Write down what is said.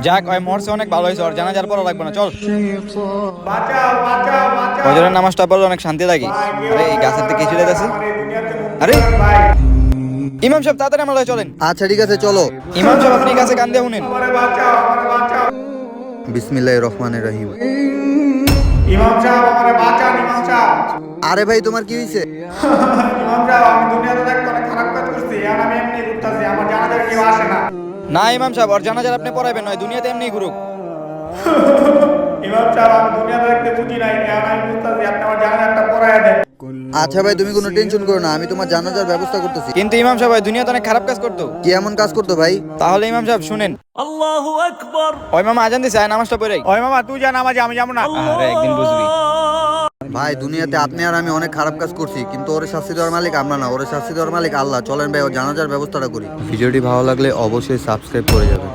যাক ওই মরছে অনেক ভালো হয়েছে, ওর জানাজার পড়া লাগবে না, চল। বাঁচাও বাঁচাও বাঁচাও ফজরের নামাজটা পড়লে অনেক শান্তি লাগে। আরে এই গাছের দিকে কিছু যাইতেছে। আমার এই দুনিয়াতে মুক্তি আরে দাও ভাই। ইমাম সাহেব তাড়াতাড়ি আমার লগে চলেন। আচ্ছা ঠিক আছে চলো। ইমাম সাহেব আপনি কাছে কান দিয়ে শুনেন। আমারে বাঁচাও আমারে বাঁচাও। বিসমিল্লাহির রহমানির রহিম। ইমাম সাহেব আমারে বাঁচান ইমাম সাহেব। আরে ভাই তোমার কি হয়েছে? ইমাম সাহেব আমি দুনিয়াতে থাকতে অনেক খারাপ কাজ করছি, এখন আমি এমনি ঘুরতেছি, আমার জানাজার কেউ আসে না। না ইমাম সাহেব, ওর জানাজার আপনি পড়াইবেন নয়, দুনিয়াতে এমনি ঘুরুক। ইমাম সাহেব আমি দুনিয়াতে থাকতে বুঝি নাই, এখন আমি বুঝতেছি, আপনি আমার জানাজারটা পড়াইয়া দেন। আচ্ছা ভাই তুমি কোনো টেনশন করো না, আমি তোমার জানাজার ব্যবস্থা করতেছি। কিন্তু ইমাম সাহেব ওই দুনিয়াতে অনেক খারাপ কাজ করতো। কি এমন কাজ করতো ভাই? তাহলে ইমাম সাহেব শুনেন। আল্লাহু আকবার। ওই মামা আজান দিছে, আয় নামাজটা পড়াই। ওই মামা তুই যা নামাজে, আমি যাবো না। আরে একদিন বুঝবি। ভাই দুনিয়াতে আপনি আর আমি অনেক খারাপ কাজ করছি, কিন্তু ওর শাস্তি দেওয়ার মালিক আমরা না, ওর শাস্তি দেওয়ার মালিক আল্লাহ। চলেন ভাই ওর জানাজার ব্যবস্থাটা করি। ভিডিওটি ভালো লাগলে অবশ্যই সাবস্ক্রাইব করে যাবেন।